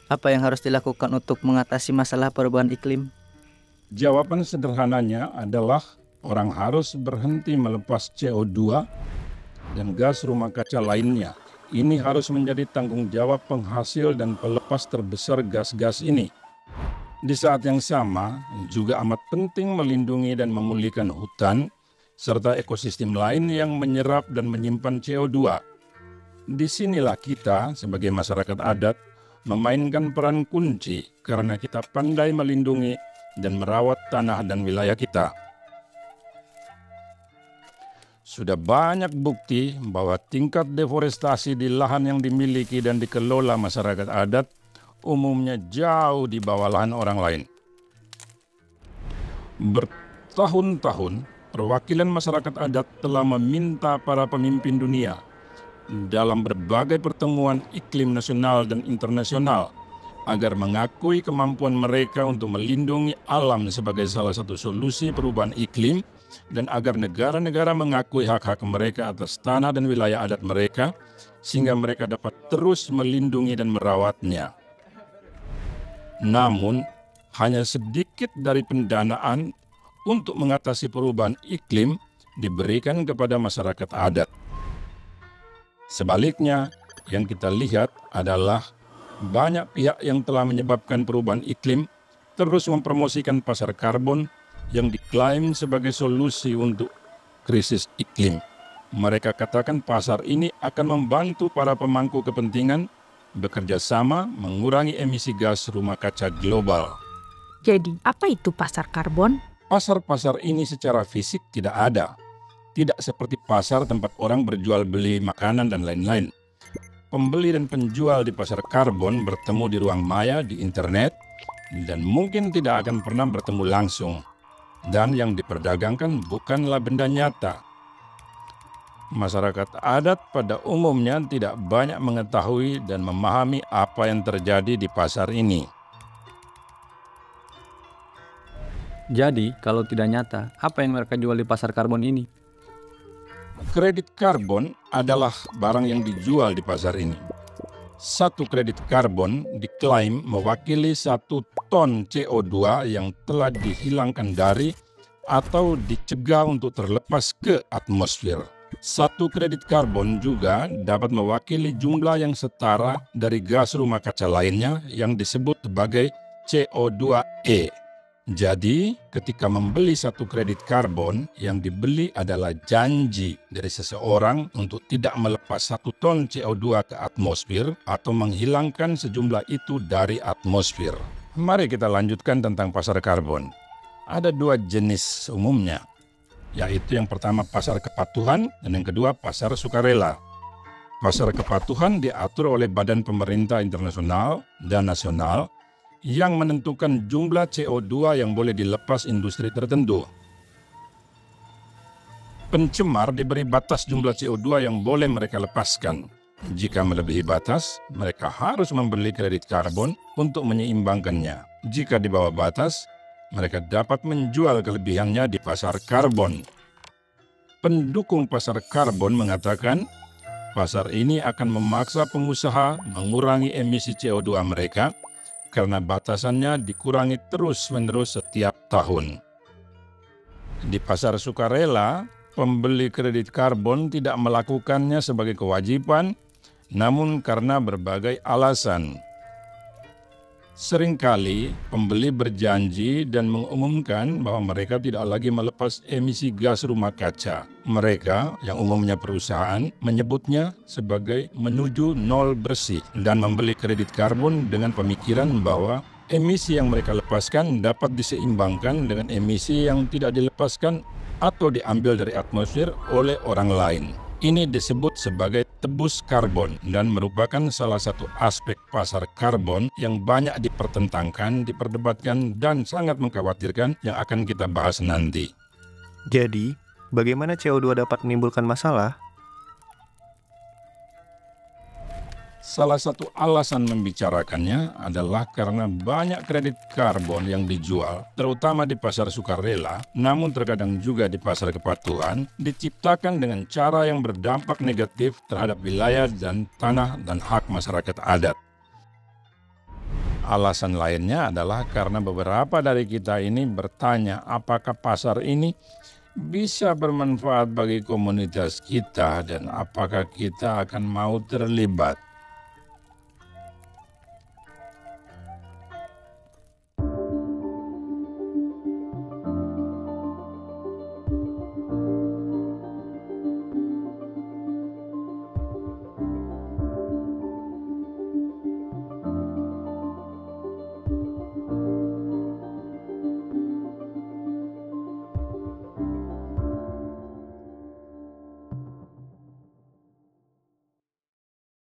Apa yang harus dilakukan untuk mengatasi masalah perubahan iklim? Jawaban sederhananya adalah orang harus berhenti melepas CO2 dan gas rumah kaca lainnya. Ini harus menjadi tanggung jawab penghasil dan pelepas terbesar gas-gas ini. Di saat yang sama, juga amat penting melindungi dan memulihkan hutan, serta ekosistem lain yang menyerap dan menyimpan CO2. Disinilah kita, sebagai masyarakat adat, memainkan peran kunci karena kita pandai melindungi dan merawat tanah dan wilayah kita. Sudah banyak bukti bahwa tingkat deforestasi di lahan yang dimiliki dan dikelola masyarakat adat umumnya jauh di bawah lahan orang lain. Bertahun-tahun, perwakilan masyarakat adat telah meminta para pemimpin dunia dalam berbagai pertemuan iklim nasional dan internasional agar mengakui kemampuan mereka untuk melindungi alam sebagai salah satu solusi perubahan iklim dan agar negara-negara mengakui hak-hak mereka atas tanah dan wilayah adat mereka sehingga mereka dapat terus melindungi dan merawatnya. Namun, hanya sedikit dari pendanaan untuk mengatasi perubahan iklim diberikan kepada masyarakat adat. Sebaliknya, yang kita lihat adalah banyak pihak yang telah menyebabkan perubahan iklim terus mempromosikan pasar karbon yang diklaim sebagai solusi untuk krisis iklim. Mereka katakan pasar ini akan membantu para pemangku kepentingan bekerja sama mengurangi emisi gas rumah kaca global. Jadi, apa itu pasar karbon? Pasar-pasar ini secara fisik tidak ada. Tidak seperti pasar tempat orang berjual beli makanan dan lain-lain. Pembeli dan penjual di pasar karbon bertemu di ruang maya di internet dan mungkin tidak akan pernah bertemu langsung. Dan yang diperdagangkan bukanlah benda nyata. Masyarakat adat pada umumnya tidak banyak mengetahui dan memahami apa yang terjadi di pasar ini. Jadi, kalau tidak nyata, apa yang mereka jual di pasar karbon ini? Kredit karbon adalah barang yang dijual di pasar ini. Satu kredit karbon diklaim mewakili 1 ton CO2 yang telah dihilangkan dari atau dicegah untuk terlepas ke atmosfer. Satu kredit karbon juga dapat mewakili jumlah yang setara dari gas rumah kaca lainnya yang disebut sebagai CO2e. Jadi, ketika membeli satu kredit karbon, yang dibeli adalah janji dari seseorang untuk tidak melepas 1 ton CO2 ke atmosfer atau menghilangkan sejumlah itu dari atmosfer. Mari kita lanjutkan tentang pasar karbon. Ada 2 jenis umumnya, yaitu yang pertama pasar kepatuhan dan yang kedua pasar sukarela. Pasar kepatuhan diatur oleh badan pemerintah internasional dan nasional yang menentukan jumlah CO2 yang boleh dilepas industri tertentu. Pencemar diberi batas jumlah CO2 yang boleh mereka lepaskan. Jika melebihi batas, mereka harus membeli kredit karbon untuk menyeimbangkannya. Jika di bawah batas, mereka dapat menjual kelebihannya di pasar karbon. Pendukung pasar karbon mengatakan, pasar ini akan memaksa pengusaha mengurangi emisi CO2 mereka karena batasannya dikurangi terus-menerus setiap tahun. Di pasar sukarela, pembeli kredit karbon tidak melakukannya sebagai kewajiban, namun karena berbagai alasan. Seringkali pembeli berjanji dan mengumumkan bahwa mereka tidak lagi melepas emisi gas rumah kaca. Mereka, yang umumnya perusahaan, menyebutnya sebagai menuju nol bersih dan membeli kredit karbon dengan pemikiran bahwa emisi yang mereka lepaskan dapat diseimbangkan dengan emisi yang tidak dilepaskan atau diambil dari atmosfer oleh orang lain. Ini disebut sebagai tebus karbon dan merupakan salah satu aspek pasar karbon yang banyak dipertentangkan, diperdebatkan, dan sangat mengkhawatirkan yang akan kita bahas nanti. Jadi, bagaimana CO2 dapat menimbulkan masalah? Salah satu alasan membicarakannya adalah karena banyak kredit karbon yang dijual, terutama di pasar sukarela, namun terkadang juga di pasar kepatuhan, diciptakan dengan cara yang berdampak negatif terhadap wilayah dan tanah dan hak masyarakat adat. Alasan lainnya adalah karena beberapa dari kita ini bertanya apakah pasar ini bisa bermanfaat bagi komunitas kita dan apakah kita akan mau terlibat.